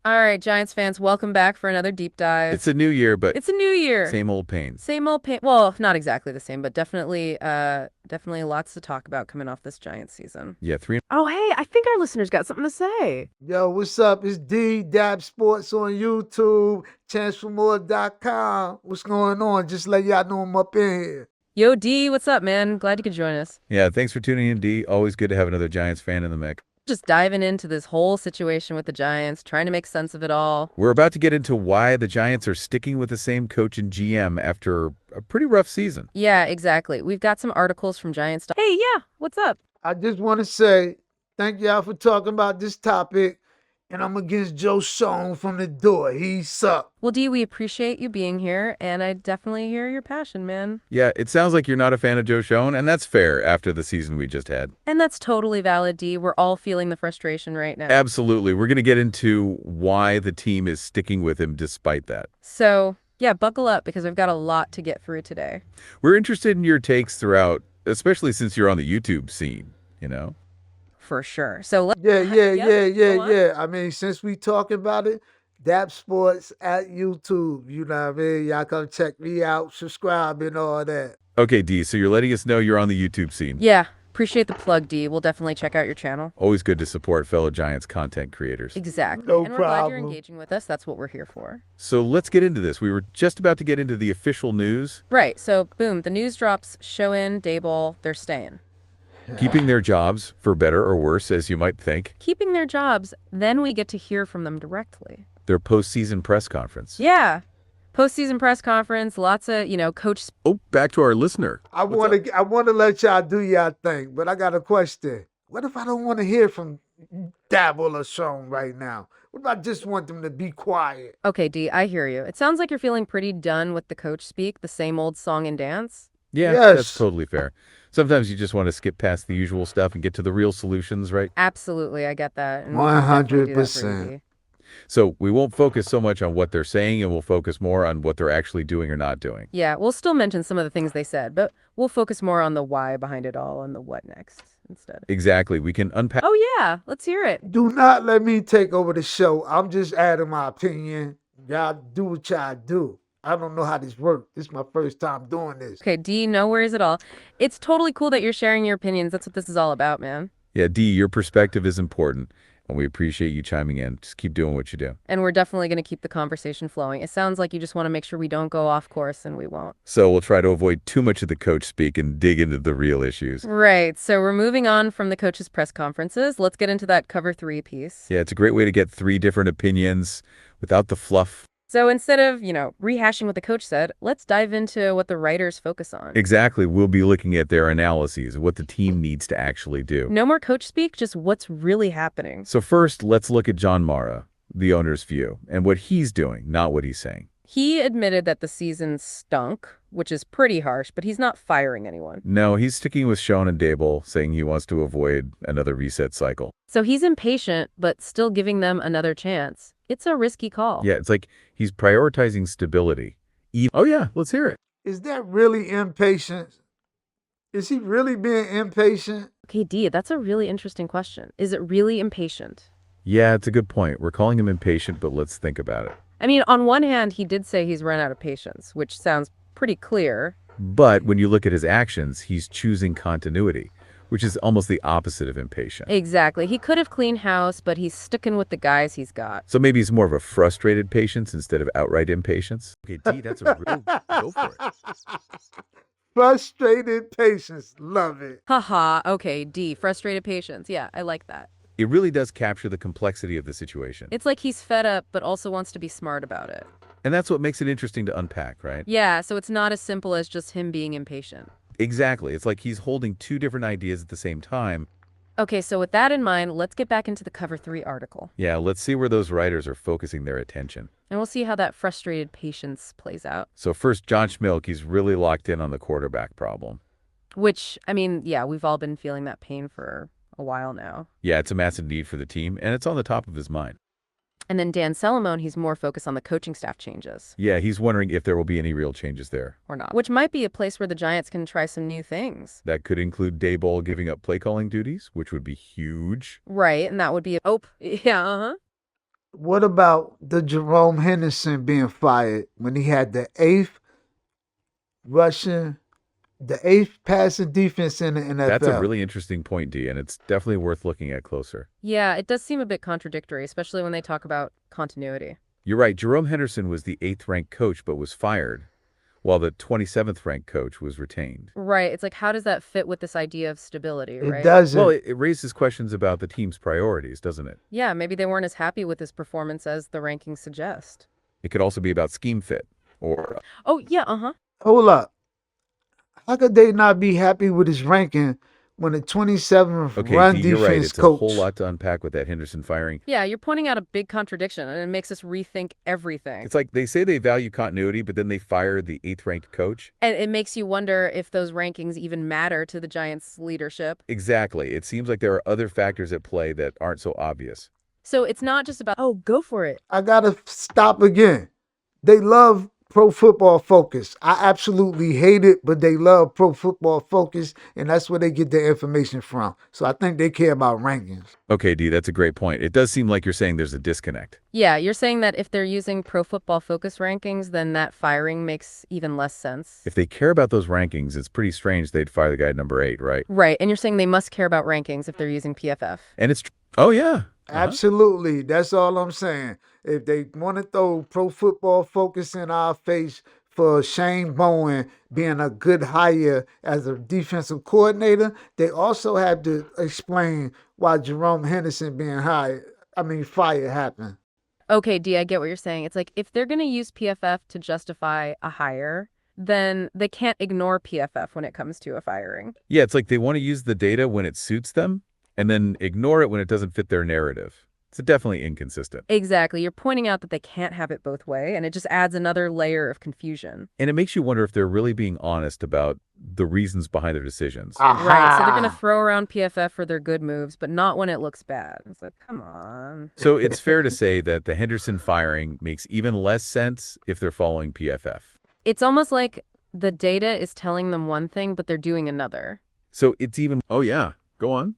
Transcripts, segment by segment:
All right, Giants fans, welcome back for another deep dive. It's a new year, but It's a new year. same old pain. Same old pain. Well, not exactly the same, but definitely lots to talk about coming off this Giants season. Yeah, three. Oh, hey, I think our listeners got something to say. Yo, what's up? It's D.A.P.S Sports on YouTube, chanceformore.com. What's going on? Just let y'all know I'm up in here. Yo, D, what's up, man? Glad you could join us. Yeah, thanks for tuning in, D. Always good to have another Giants fan in the mix. Just diving into this whole situation with the Giants, trying to make sense of it all. We're about to get into why the Giants are sticking with the same coach and GM after a pretty rough season. Yeah, exactly. We've got some articles from Giants. Hey, yeah, what's up? I just want to say thank y'all for talking about this topic, and I'm against Joe Schoen from the door. He sucked. Well, D, we appreciate you being here, and I definitely hear your passion, man. Yeah, it sounds like you're not a fan of Joe Schoen, and that's fair after the season we just had. And that's totally valid, D. We're all feeling the frustration right now. Absolutely. We're going to get into why the team is sticking with him despite that. So, yeah, buckle up because we've got a lot to get through today. We're interested in your takes throughout, especially since you're on the YouTube scene, you know? For sure. So, Yeah, Yep, go on. yeah. I mean, since we talking about it, Daps Sports at YouTube. You know what I mean? Y'all come check me out, subscribe, and all that. Okay, D, so you're letting us know you're on the YouTube scene. Yeah, appreciate the plug, D. We'll definitely check out your channel. Always good to support fellow Giants content creators. Exactly. No and we're glad you're problem. engaging with us. That's what we're here for. So let's get into this. We were just about to get into the official news. Right. So, boom, the news drops. Show-in, Dayball, they're staying. Keeping their jobs, for better or worse, as you might think. Keeping their jobs, then we get to hear from them directly. Their postseason press conference. Yeah. Postseason press conference, lots of, coach. Oh, back to our listener. I want to let y'all do y'all thing, but I got a question. What if I don't want to hear from Dabble or Sean right now? What if I just want them to be quiet? Okay, D, I hear you. It sounds like you're feeling pretty done with the coach speak, the same old song and dance. Yeah, Yes. that's totally fair. Sometimes you just want to skip past the usual stuff and get to the real solutions, right? Absolutely, I get that. And we can definitely do that for you, 100%. D. So we won't focus so much on what they're saying, and we'll focus more on what they're actually doing or not doing. Yeah, we'll still mention some of the things they said, but we'll focus more on the why behind it all and the what next instead. Exactly. We can unpack. Oh, yeah, let's hear it. Do not let me take over the show. I'm just adding my opinion. Y'all do what y'all do. I don't know how this works. This is my first time doing this. Okay, D, no worries at all. It's totally cool that you're sharing your opinions. That's what this is all about, man. Yeah, D, your perspective is important, and we appreciate you chiming in. Just keep doing what you do. And we're definitely going to keep the conversation flowing. It sounds like you just want to make sure we don't go off course, and we won't. So we'll try to avoid too much of the coach speak and dig into the real issues. Right, so we're moving on from the coaches' press conferences. Let's get into that cover 3 piece. Yeah, it's a great way to get 3 different opinions without the fluff. So instead of, rehashing what the coach said, let's dive into what the writers focus on. Exactly. We'll be looking at their analyses of what the team needs to actually do. No more coach speak, just what's really happening. So first, let's look at John Mara, the owner's view, and what he's doing, not what he's saying. He admitted that the season stunk, which is pretty harsh, but he's not firing anyone. No, he's sticking with Sean and Dable, saying he wants to avoid another reset cycle. So he's impatient, but still giving them another chance. It's a risky call. Yeah, it's like he's prioritizing stability. Oh yeah, let's hear it. Is that really impatience? Is he really being impatient? Okay, D, that's a really interesting question. Is it really impatient? Yeah, it's a good point. We're calling him impatient, but let's think about it. I mean, on one hand, he did say he's run out of patience, which sounds pretty clear. But when you look at his actions, he's choosing continuity, which is almost the opposite of impatient. Exactly. He could have cleaned house, but he's sticking with the guys he's got. So maybe he's more of a frustrated patience instead of outright impatience. Okay, D, that's a real go for it. Frustrated patience. Love it. Haha, okay, D, frustrated patience. Yeah, I like that. It really does capture the complexity of the situation. It's like he's fed up, but also wants to be smart about it. And that's what makes it interesting to unpack, right? Yeah, so it's not as simple as just him being impatient. Exactly. It's like he's holding 2 different ideas at the same time. Okay, so with that in mind, let's get back into the cover 3 article. Yeah, let's see where those writers are focusing their attention. And we'll see how that frustrated patience plays out. So first, John Schmilk, he's really locked in on the quarterback problem. Which, I mean, yeah, we've all been feeling that pain for a while now. Yeah, it's a massive need for the team, and it's on the top of his mind. And then Dan Salamone, he's more focused on the coaching staff changes. Yeah, he's wondering if there will be any real changes there. Or not. Which might be a place where the Giants can try some new things. That could include Dayball giving up play calling duties, which would be huge. Right, and that would be yeah, uh-huh. What about the Jerome Henderson being fired when he had rushing, the eighth passing defense in the That's a NFL? really interesting point, D, and it's definitely worth looking at closer. Yeah, it does seem a bit contradictory, especially when they talk about continuity. You're right, Jerome Henderson was the 8th-ranked coach but was fired, while the 27th-ranked coach was retained. Right. It's like, how does that fit with this idea of stability, It right? Well, doesn't. it raises questions about the team's priorities, doesn't it? Yeah, maybe they weren't as happy with his performance as the rankings suggest. It could also be about scheme fit, or Oh, yeah, uh-huh. Hold up. How could they not be happy with his ranking when the 27th okay, D, run you're right. defense It's a whole coach? lot to unpack with that Henderson firing. Yeah, you're pointing out a big contradiction, and it makes us rethink everything. It's like they say they value continuity, but then they fire the 8th-ranked coach. And it makes you wonder if those rankings even matter to the Giants' leadership. Exactly. It seems like there are other factors at play that aren't so obvious. So it's not just about, oh, go for it. I gotta stop again. They love Pro Football Focus. I absolutely hate it, but they love Pro Football Focus, and that's where they get their information from. So I think they care about rankings. Okay, D, that's a great point. It does seem like you're saying there's a disconnect. Yeah, you're saying that if they're using Pro Football Focus rankings, then that firing makes even less sense. If they care about those rankings, it's pretty strange they'd fire the guy at number 8, right? Right, and you're saying they must care about rankings if they're using PFF. And oh, yeah. Absolutely. That's all I'm saying. If they want to throw Pro Football Focus in our face for Shane Bowen being a good hire as a defensive coordinator, they also have to explain why Jerome Henderson being fired happened. Okay, D, I get what you're saying. It's like if they're going to use PFF to justify a hire, then they can't ignore PFF when it comes to a firing. Yeah, it's like they want to use the data when it suits them and then ignore it when it doesn't fit their narrative. It's definitely inconsistent. Exactly. You're pointing out that they can't have it both way, and it just adds another layer of confusion. And it makes you wonder if they're really being honest about the reasons behind their decisions. Right. So they're going to Aha. throw around PFF for their good moves, but not when it looks bad. It's like, come on. So it's fair to say that the Henderson firing makes even less sense if they're following PFF. It's almost like the data is telling them one thing, but they're doing another. So it's even, oh yeah, go on.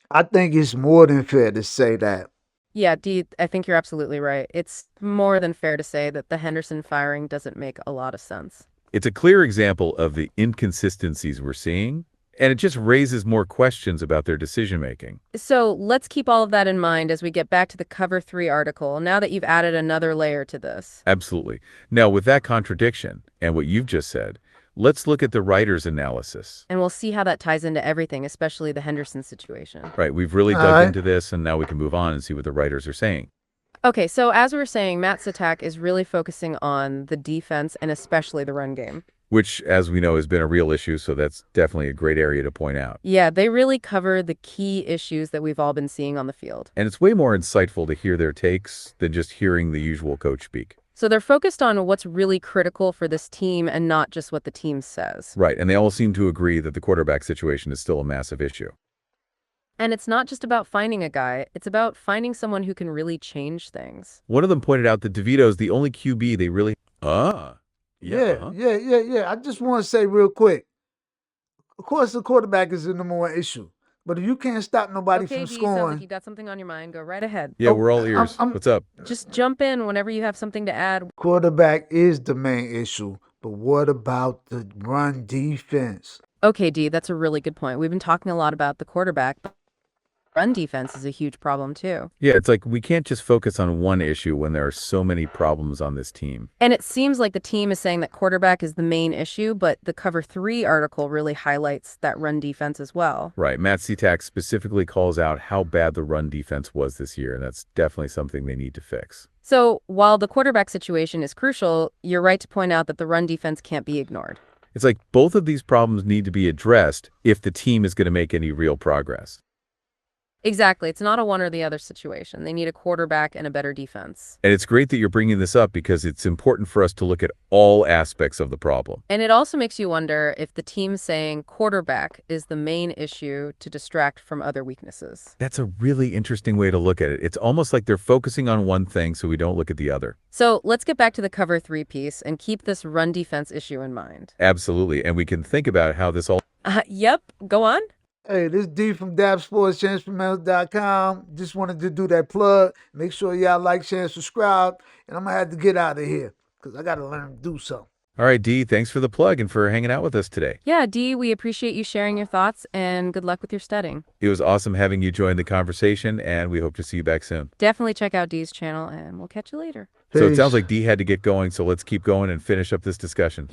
I think it's more than fair to say that. Yeah, Dee, I think you're absolutely right. It's more than fair to say that the Henderson firing doesn't make a lot of sense. It's a clear example of the inconsistencies we're seeing, and it just raises more questions about their decision making. So let's keep all of that in mind as we get back to the Cover 3 article, now that you've added another layer to this. Absolutely. Now, with that contradiction and what you've just said, let's look at the writer's analysis. And we'll see how that ties into everything, especially the Henderson situation. Right, we've really All dug right. into this, and now we can move on and see what the writers are saying. Okay, so as we were saying, Matt's attack is really focusing on the defense and especially the run game. Which, as we know, has been a real issue, so that's definitely a great area to point out. Yeah, they really cover the key issues that we've all been seeing on the field. And it's way more insightful to hear their takes than just hearing the usual coach speak. So they're focused on what's really critical for this team and not just what the team says. Right, and they all seem to agree that the quarterback situation is still a massive issue. And it's not just about finding a guy, it's about finding someone who can really change things. One of them pointed out that DeVito's the only QB they really... Yeah. I just want to say real quick. Of course, the quarterback is the number one issue. But if you can't stop nobody Okay, from D, sounds scoring, like you got something on your mind. Go right ahead. Yeah, Oh, we're all ears. I'm- What's up? Just jump in whenever you have something to add. quarterback is the main issue. But what about the run defense? Okay, D, that's a really good point. We've been talking a lot about the quarterback, but run defense is a huge problem too. Yeah, it's like we can't just focus on one issue when there are so many problems on this team. And it seems like the team is saying that quarterback is the main issue, but the Cover 3 article really highlights that run defense as well. Right, Matt Setak specifically calls out how bad the run defense was this year, and that's definitely something they need to fix. So while the quarterback situation is crucial, you're right to point out that the run defense can't be ignored. It's like both of these problems need to be addressed if the team is going to make any real progress. Exactly. It's not a one or the other situation. They need a quarterback and a better defense. And it's great that you're bringing this up because it's important for us to look at all aspects of the problem. And it also makes you wonder if the team saying quarterback is the main issue to distract from other weaknesses. That's a really interesting way to look at it. It's almost like they're focusing on one thing so we don't look at the other. So let's get back to the Cover 3 piece and keep this run defense issue in mind. Absolutely. And we can think about how this all... Yep. Go on. Hey, this D from Daps Sports, com. Just wanted to do that plug. Make sure y'all like, share, and subscribe. And I'm going to have to get out of here because I got to learn to do something. All right, D, thanks for the plug and for hanging out with us today. Yeah, Dee, we appreciate you sharing your thoughts and good luck with your studying. It was awesome having you join the conversation, and we hope to see you back soon. Definitely check out Dee's channel, and we'll catch you later. So it sounds Peace. like D had to get going, so let's keep going and finish up this discussion.